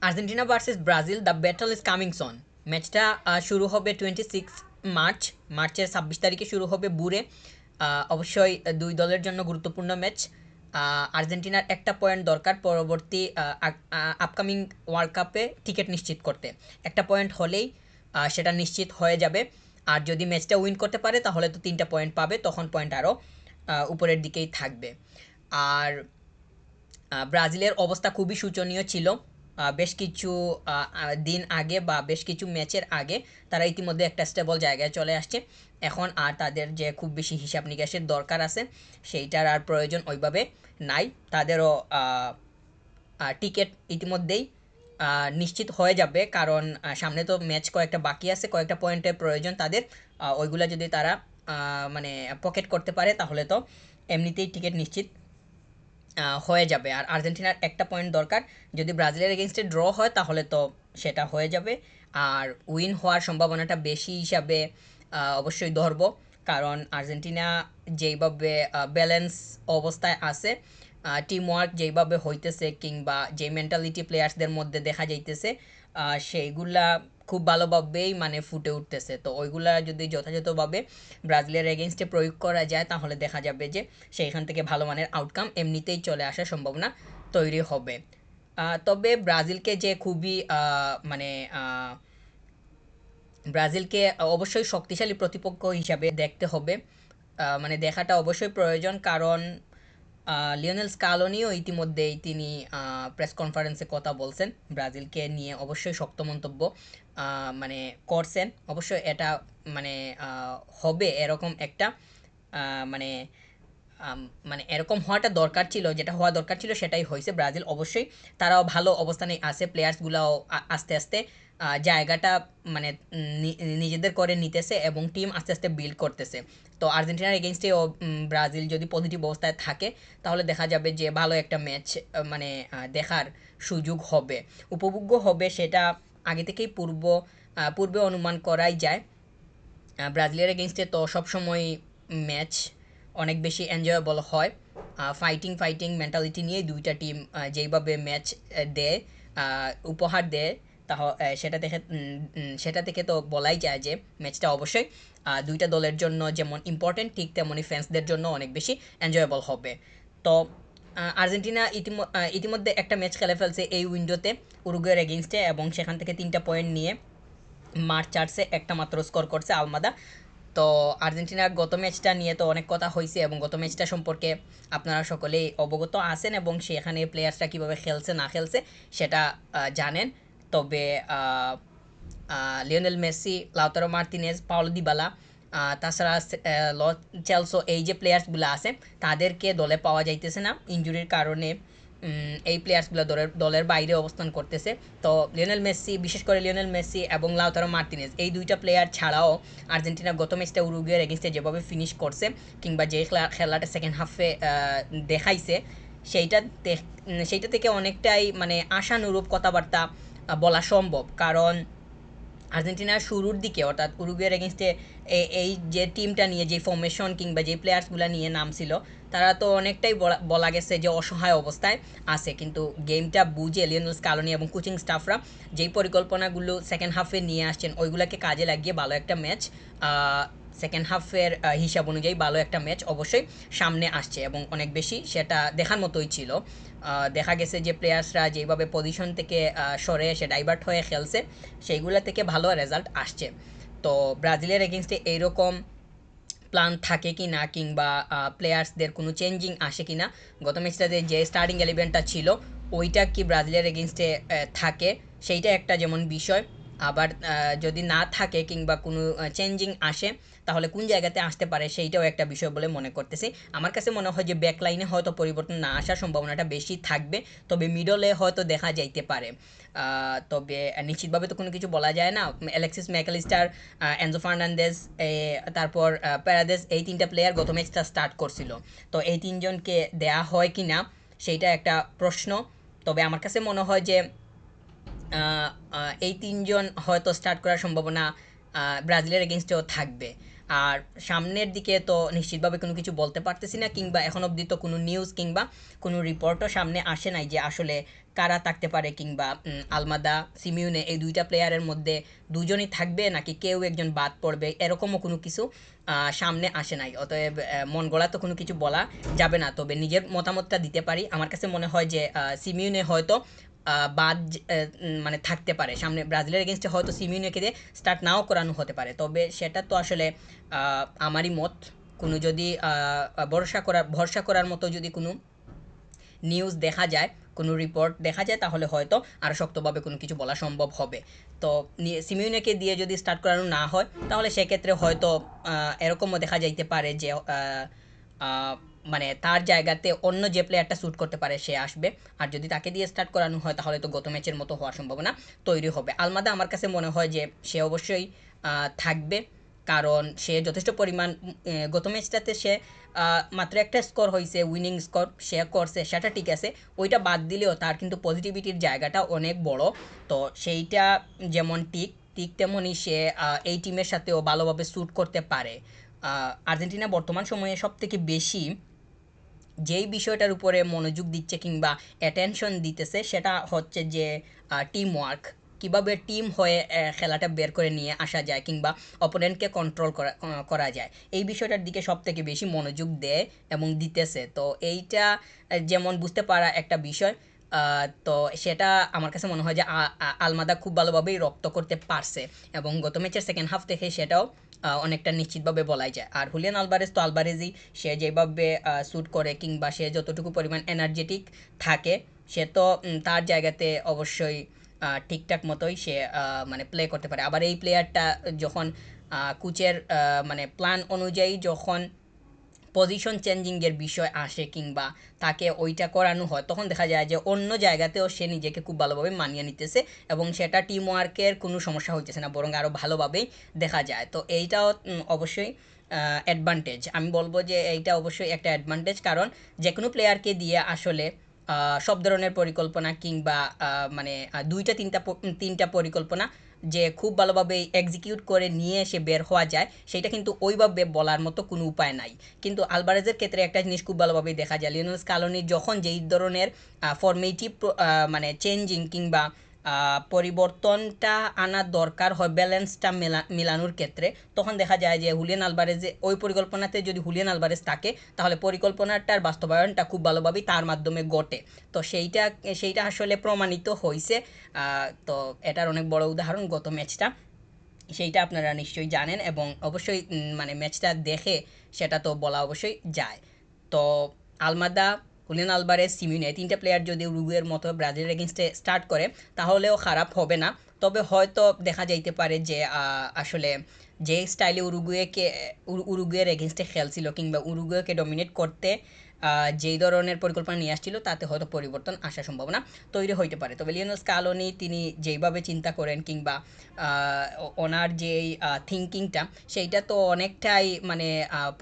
Argentina versus Brazil, the battle is coming সন। ম্যাচটা শুরু হবে 26 মার্চ, মার্চের 26 তারিখে শুরু হবে বুরে। অবশ্যই দুই দলের জন্য গুরুত্বপূর্ণ ম্যাচ। আর্জেন্টিনার একটা পয়েন্ট দরকার পরবর্তী আপকামিং ওয়ার্ল্ড কাপে টিকিট নিশ্চিত করতে। একটা পয়েন্ট হলেই সেটা নিশ্চিত হয়ে যাবে। আর যদি ম্যাচটা উইন করতে পারে তাহলে তো 3টা পয়েন্ট পাবে, তখন পয়েন্ট আরও উপরের দিকেই থাকবে। আর ব্রাজিলের অবস্থা খুবই শোচনীয় ছিল বেশ কিছু দিন আগে বা বেশ কিছু ম্যাচের আগে। তারা ইতিমধ্যে একটা স্টেবল জায়গায় চলে আসছে। এখন আর তাদের যে খুব বেশি হিসাব নিকাশের দরকার আছে সেইটার আর প্রয়োজন ওইভাবে নাই। তাদেরও টিকিট ইতিমধ্যেই নিশ্চিত হয়ে যাবে, কারণ সামনে তো ম্যাচ কয়েকটা বাকি আছে, কয়েকটা পয়েন্টের প্রয়োজন তাদের। ওইগুলা যদি তারা মানে পকেট করতে পারে তাহলে তো এমনিতেই টিকিট নিশ্চিত হয়ে যাবে। আর আর্জেন্টিনার একটা পয়েন্ট দরকার। যদি ব্রাজিলের এগেনস্টে ড্র হয় তাহলে তো সেটা হয়ে যাবে। আর উইন হওয়ার সম্ভাবনাটা বেশি হিসাবে অবশ্যই ধরবো, কারণ আর্জেন্টিনা যেইভাবে ব্যালেন্স অবস্থায় আছে, টিম ওয়ার্ক যেইভাবে হইতেছে কিংবা যে মেন্টালিটি প্লেয়ার্সদের মধ্যে দেখা যাইতেছে, সেইগুলা খুব ভালোভাবেই মানে ফুটে উঠতেছে। তো ওইগুলা যদি যথাযথভাবে ব্রাজিলের এগেনস্টে প্রয়োগ করা যায় তাহলে দেখা যাবে যে সেইখান থেকে ভালো মানের আউটকাম এমনিতেই চলে আসার সম্ভাবনা তৈরি হবে। তবে ব্রাজিলকে যে খুবই মানে ব্রাজিলকে অবশ্যই শক্তিশালী প্রতিপক্ষ হিসাবে দেখতে হবে, মানে দেখাটা অবশ্যই প্রয়োজন, কারণ লিওনেল স্কালোনিও ইতিমধ্যেই তিনি প্রেস কনফারেন্সে কথা বলছেন, ব্রাজিলকে নিয়ে অবশ্যই শক্ত মন্তব্য মানে করছেন। অবশ্যই এটা মানে হবে এরকম একটা মানে আম, মানে এরকম হওয়াটা দরকার ছিল, যেটা হওয়া দরকার ছিল সেটাই হয়েছে। ব্রাজিল অবশ্যই তারাও ভালো অবস্থানে আছে, প্লেয়ার্সগুলাও আস্তে আস্তে জায়গাটা মানে নিজেদের করে নিতেছে এবং টিম আস্তে আস্তে বিল্ড করতেছে। তো আর্জেন্টিনার এগেনস্টে ব্রাজিল যদি পজিটিভ অবস্থায় থাকে তাহলে দেখা যাবে যে ভালো একটা ম্যাচ মানে দেখার সুযোগ হবে, উপভোগ্য হবে। সেটা আগে থেকেই পূর্বে অনুমান করাই যায়। ব্রাজিলের এগেনস্টে তো সবসময় ম্যাচ অনেক বেশি এনজয়েবল হয়। ফাইটিং ফাইটিং মেন্টালিটি নিয়ে দুইটা টিম যেইভাবে ম্যাচ দেয়, উপহার দেয়, তা সেটা থেকে তো বলাই যায় যে ম্যাচটা অবশ্যই দুইটা দলের জন্য যেমন ইম্পর্টেন্ট ঠিক তেমনই ফ্যান্সদের জন্য অনেক বেশি এনজয়েবল হবে। তো আর্জেন্টিনা ইতিমধ্যে একটা ম্যাচ খেলে ফেলছে এই উইন্ডোতে উরুগুয়ের এগেনস্টে, এবং সেখান থেকে 3টা পয়েন্ট নিয়ে মার্চ চার্সে একটা মাত্র স্কোর করছে আলমাদা। তো আর্জেন্টিনার গত ম্যাচটা নিয়ে তো অনেক কথা হয়েছে এবং গত ম্যাচটা সম্পর্কে আপনারা সকলেই অবগত আছেন এবং সেখানে প্লেয়ার্সরা কীভাবে খেলছে না খেলছে সেটা জানেন। তবে Lionel Messi, Lautaro Martinez, Paulo Dybala, তাছাড়া ল চেলসো, এই যে প্লেয়ার্সগুলো আছে তাদেরকে দলে পাওয়া যাইতেছে না ইনজুরির কারণে। এই প্লেয়ার্সগুলো দলের বাইরে অবস্থান করতেছে। তো লিওনেল মেসি, বিশেষ করে লিওনেল মেসি এবং লাউতারো মার্তিনেজ, এই দুইটা প্লেয়ার ছাড়াও আর্জেন্টিনা গত ম্যাচটা উরুগুয়ের এগেনস্টে যেভাবে ফিনিশ করছে কিংবা যে খেলাটা সেকেন্ড হাফে দেখাইছে, সেইটা সেইটা থেকে অনেকটাই মানে আশানুরূপ কথাবার্তা বলা সম্ভব। কারণ আর্জেন্টিনার শুরুর দিকে অর্থাৎ উরুগুয়ের এগেনস্টে এই যে টিমটা নিয়ে যে ফর্মেশন কিংবা যে প্লেয়ার্সগুলো নিয়ে নামছিল তারা তো অনেকটাই বলা গেছে যে অসহায় অবস্থায় আছে, কিন্তু গেমটা বুঝে লিওনেল স্কালোনি এবং কোচিং স্টাফরা যেই পরিকল্পনাগুলো সেকেন্ড হাফে নিয়ে আসছেন ওইগুলোকে কাজে লাগিয়ে ভালো একটা ম্যাচ, সেকেন্ড হাফের হিসাব অনুযায়ী ভালো একটা ম্যাচ অবশ্যই সামনে আসছে এবং অনেক বেশি সেটা দেখার মতোই ছিল। দেখা গেছে যে প্লেয়ার্সরা যেভাবে পজিশন থেকে সরে এসে ডাইভার্ট হয়ে খেলছে সেইগুলো থেকে ভালো রেজাল্ট আসছে। তো ব্রাজিলের এগেনস্টে এইরকম প্ল্যান থাকে কি না কিংবা প্লেয়ার্সদের কোনো চেঞ্জিং আসে কি না, গত ম্যাচটাতে যে স্টার্টিং এলিভেনটা ছিল ওইটা কি ব্রাজিলের এগেনস্টে থাকে, সেইটা একটা যেমন বিষয়। আবার যদি না থাকে কিংবা কোনো চেঞ্জিং আসে তাহলে কোন জায়গাতে আসতে পারে সেইটাও একটা বিষয় বলে মনে করতেছি। আমার কাছে মনে হয় যে ব্যাক লাইনে হয়তো পরিবর্তন না আসার সম্ভাবনাটা বেশি থাকবে, তবে মিডলে হয়তো দেখা যাইতে পারে। তবে নিশ্চিতভাবে তো কোনো কিছু বলা যায় না। অ্যালেক্সিস ম্যাকালিস্টার, এনজো ফার্নান্দেজ, তারপর প্যারাদেস, এই 3টা প্লেয়ার গত ম্যাচটা স্টার্ট করছিল। তো এই 3জনকে দেয়া হয় কি না সেইটা একটা প্রশ্ন। তবে আমার কাছে মনে হয় যে এই 3জন হয়তো স্টার্ট করার সম্ভাবনা ব্রাজিলের এগেনস্টেও থাকবে। আর সামনের দিকে তো নিশ্চিতভাবে কোনো কিছু বলতে পারতেছি না, কিংবা এখন অবধি তো কোনো নিউজ কিংবা কোনো রিপোর্টও সামনে আসে নাই যে আসলে কারা থাকতে পারে, কিংবা আলমাদা সিমিউনে এই দুইটা প্লেয়ারের মধ্যে দুজনই থাকবে নাকি কেউ একজন বাদ পড়বে, এরকমও কোনো কিছু সামনে আসে নাই। অতএব মন গড়া তো কোনো কিছু বলা যাবে না, তবে নিজের মতামতটা দিতে পারি। আমার কাছে মনে হয় যে সিমিউনে হয়তো বাদ মানে থাকতে পারে সামনে ব্রাজিলের এগেনস্টে, হয়তো সিমিউনেকে দিয়ে স্টার্ট নাও করানো হতে পারে, তবে সেটা তো আসলে আমারই মত। কোনো যদি ভরসা করার মতো যদি কোনো নিউজ দেখা যায়, কোনো রিপোর্ট দেখা যায়, তাহলে হয়তো আরও শক্তভাবে কোনো কিছু বলা সম্ভব হবে। তো সিমিউনেকে দিয়ে যদি স্টার্ট করানো না হয়, তাহলে সেক্ষেত্রে হয়তো এরকমও দেখা যাইতে পারে যে মানে তার জায়গাতে অন্য যে প্লেয়ারটা শ্যুট করতে পারে সে আসবে। আর যদি তাকে দিয়ে স্টার্ট করানো হয়, তাহলে তো গত ম্যাচের মতো হওয়ার সম্ভাবনা তৈরি হবে। আলমাদা আমার কাছে মনে হয় যে সে অবশ্যই থাকবে, কারণ সে যথেষ্ট পরিমাণ গত ম্যাচটাতে সে মাত্র একটা স্কোর হয়েছে, উইনিং স্কোর সে করছে, সেটা ঠিক আছে। ওইটা বাদ দিলেও তার কিন্তু পজিটিভিটির জায়গাটা অনেক বড়। তো সেইটা যেমন ঠিক ঠিক তেমনই সে এই টিমের সাথেও ভালোভাবে শ্যুট করতে পারে। আর্জেন্টিনা বর্তমান সময়ে সব থেকে বেশি যেই বিষয়টার উপরে মনোযোগ দিচ্ছে কিংবা অ্যাটেনশন দিতেছে, সেটা হচ্ছে যে টিম ওয়ার্ক, কীভাবে টিম হয়ে খেলাটা বের করে নিয়ে আসা যায় কিংবা অপোনেন্টকে কন্ট্রোল করা যায়, এই বিষয়টার দিকে সব থেকে বেশি মনোযোগ দেয় এবং দিতেছে। তো এইটা যেমন বুঝতে পারা একটা বিষয়। তো সেটা আমার কাছে মনে হয় যে আলমাদা খুব ভালোভাবেই রপ্ত করতে পারছে, এবং গত ম্যাচের সেকেন্ড হাফ থেকে সেটাও অনেকটা নিশ্চিতভাবে বলাই যায়। আর হুলিয়ান আলভারেজ তো আলভারেজই, সে যেভাবে শ্যুট করে কিংবা সে যতটুকু পরিমাণ এনার্জেটিক থাকে, সে তো তার জায়গাতে অবশ্যই ঠিকঠাক মতোই সে মানে প্লে করতে পারে। আবার এই প্লেয়ারটা যখন কোচের মানে প্ল্যান অনুযায়ী যখন পজিশন চেঞ্জিংয়ের বিষয় আসে কিংবা তাকে ওইটা করানো হয়, তখন দেখা যায় যে অন্য জায়গাতেও সে নিজেকে খুব ভালোভাবে মানিয়ে নিতেছে, এবং সেটা টিম ওয়ার্কের কোনো সমস্যা হইতেছে না, বরং আরও ভালোভাবেই দেখা যায়। তো এইটাও অবশ্যই অ্যাডভান্টেজ, আমি বলবো যে এইটা অবশ্যই একটা অ্যাডভান্টেজ, কারণ যে কোনো প্লেয়ারকে দিয়ে আসলে সব ধরনের পরিকল্পনা কিংবা মানে তিনটা পরিকল্পনা যে খুব ভালোভাবে এক্সিকিউট করে নিয়ে এসে বের হওয়া যায়, সেটা কিন্তু ওইভাবে বলার মতো কোনো উপায় নাই। কিন্তু আলভারেজের ক্ষেত্রে একটা জিনিস খুব ভালোভাবেই দেখা যায়, লিওনেল স্কালোনি যখন যেই ধরনের ফর্মেটিভ মানে চেঞ্জিং কিংবা পরিবর্তনটা আনার দরকার হয় ব্যালেন্সটা মেলানোর ক্ষেত্রে, তখন দেখা যায় যে হুলিয়ান আলভারেজে ওই পরিকল্পনাতে যদি হুলিয়ান আলভারেজ থাকে, তাহলে পরিকল্পনাটার বাস্তবায়নটা খুব ভালোভাবেই তার মাধ্যমে ঘটে। তো সেইটা আসলে প্রমাণিত হয়েছে। তো এটার অনেক বড় উদাহরণ গত ম্যাচটা, সেইটা আপনারা নিশ্চয়ই জানেন, এবং অবশ্যই মানে ম্যাচটা দেখে সেটা তো বলা অবশ্যই যায়। তো আলমাদা, হুলিয়ান আলভারেজ, সিমিউনে তিনটা প্লেয়ার যদি উরুগুয়ের মতো ব্রাজিলের এগেনস্টে স্টার্ট করে, তাহলেও খারাপ হবে না। তবে হয়তো দেখা যাইতে পারে যে আসলে যে স্টাইলে উরুগুয়ের এগেনস্টে খেলছিল কিংবা উরুগুয়েকে ডমিনেট করতে যেই ধরনের পরিকল্পনা নিয়ে আসছিল, তাতে হয়তো পরিবর্তন আসার সম্ভাবনা তৈরি হইতে পারে। তবে লিওনেল স্কালোনি তিনি যেইভাবে চিন্তা করেন কিংবা ওনার যেই থিঙ্কিংটা, সেইটা তো অনেকটাই মানে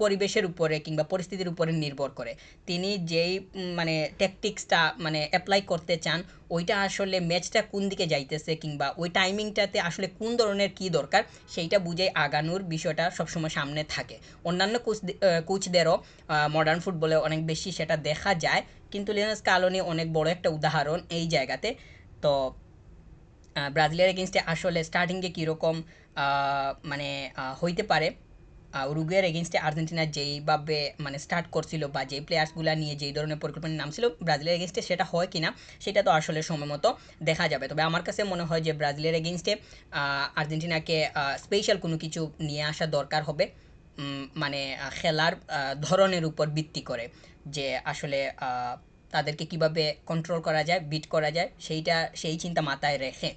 পরিবেশের উপরে কিংবা পরিস্থিতির উপরে নির্ভর করে। তিনি যেই মানে ট্যাকটিক্সটা মানে অ্যাপ্লাই করতে চান, ওইটা আসলে ম্যাচটা কোন দিকে যাইতেছে কিংবা ওই টাইমিংটাতে আসলে কোন ধরনের কী দরকার, সেইটা বুঝে আগানোর বিষয়টা সবসময় সামনে থাকে। অন্যান্য কোচদেরও মডার্ন ফুটবলে অনেক বেশি সেটা দেখা যায়, কিন্তু লিওনেল স্কালোনি অনেক বড় একটা উদাহরণ এই জায়গাতে। তো ব্রাজিলের এগেনস্টে আসলে স্টার্টিংয়ে কীরকম মানে হইতে পারে, উরুগুয়ের এগেনস্টে আর্জেন্টিনা যেইভাবে মানে স্টার্ট করছিল বা যেই প্লেয়ার্সগুলো নিয়ে যেই ধরনের পরিকল্পনা নামছিল ব্রাজিলের এগেনস্টে, সেটা হয় কিনা সেটা তো আসলে সময় মতো দেখা যাবে। তবে আমার কাছে মনে হয় যে ব্রাজিলের এগেনস্টে আর্জেন্টিনাকে স্পেশাল কোনো কিছু নিয়ে আসা দরকার হবে, মানে খেলার ধরনের উপর ভিত্তি করে, যে আসলে তাদেরকে কিভাবে কন্ট্রোল করা যায়, বিট করা যায়, সেই চিন্তা মাথায় রেখে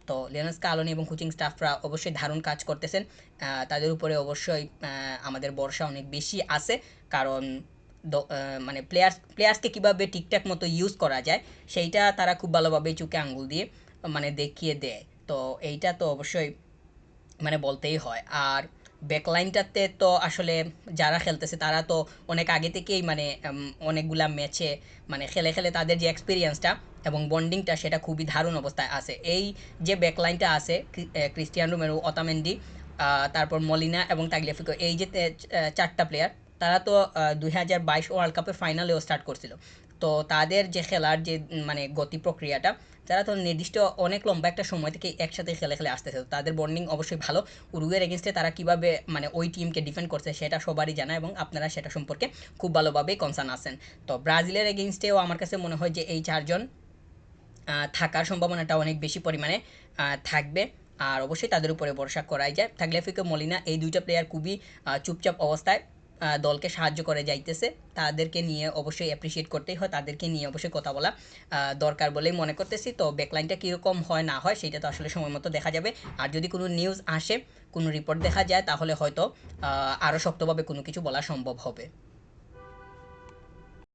তো লিওনেল স্কালোনি এবং কোচিং স্টাফরা অবশ্যই দারুণ কাজ করতেছেন। তাদের উপরে অবশ্যই আমাদের ভরসা অনেক বেশি আছে, কারণ মানে প্লেয়ার্সকে কীভাবে ঠিকঠাক মতো ইউজ করা যায়, সেইটা তারা খুব ভালোভাবেই চোখে আঙ্গুল দিয়ে মানে দেখিয়ে দেয়। তো এইটা তো অবশ্যই মানে বলতেই হয়। আর ব্যাকলাইনটাতে তো আসলে যারা খেলতেছে তারা তো অনেক আগে থেকেই মানে অনেকগুলা ম্যাচে মানে খেলে খেলে তাদের যে এক্সপিরিয়েন্সটা এবং বন্ডিংটা, সেটা খুবই দারুণ অবস্থায় আছে। এই যে ব্যাকলাইনটা আছে, ক্রিস্টিয়ানো রোমেরো, অতামেন্ডি, তারপর মলিনা এবং তাগলিয়াফিকো, এই যে 4টা প্লেয়ার, তারা তো 2022 ওয়ার্ল্ড কাপের ফাইনালেও স্টার্ট করছিল। তো তাদের যে খেলার যে মানে গতি প্রক্রিয়াটা, তারা তো নির্দিষ্ট অনেক লম্বা একটা সময় থেকে একসাথে খেলে খেলে আসতেছে, তো তাদের বন্ডিং অবশ্যই ভালো। উরুগুয়ের এগেনস্টে তারা কীভাবে মানে ওই টিমকে ডিফেন্ড করছে সেটা সবারই জানা, এবং আপনারা সেটা সম্পর্কে খুব ভালোভাবেই কনসার্ন আছেন। তো ব্রাজিলের এগেনস্টেও আমার কাছে মনে হয় যে এই 4জন থাকার সম্ভাবনাটা অনেক বেশি পরিমাণে থাকবে। আর অবশ্যই তাদের উপরে ভরসা করাই যায়। তাগলিয়াফিকো, মলিনা, এই 2টা প্লেয়ার খুবই চুপচাপ অবস্থায় দলকে সাহায্য করে যাইতেছে। তাদেরকে নিয়ে অবশ্যই অ্যাপ্রিসিয়েট করতেই হয়, তাদেরকে নিয়ে অবশ্যই কথা বলা দরকার বলেই মনে করতেছি। তো ব্যাকলাইনটা কীরকম হয় না হয় সেটা তো আসলে সময় মতো দেখা যাবে। আর যদি কোনো নিউজ আসে, কোনো রিপোর্ট দেখা যায়, তাহলে হয়তো আরও শক্তভাবে কোনো কিছু বলা সম্ভব হবে।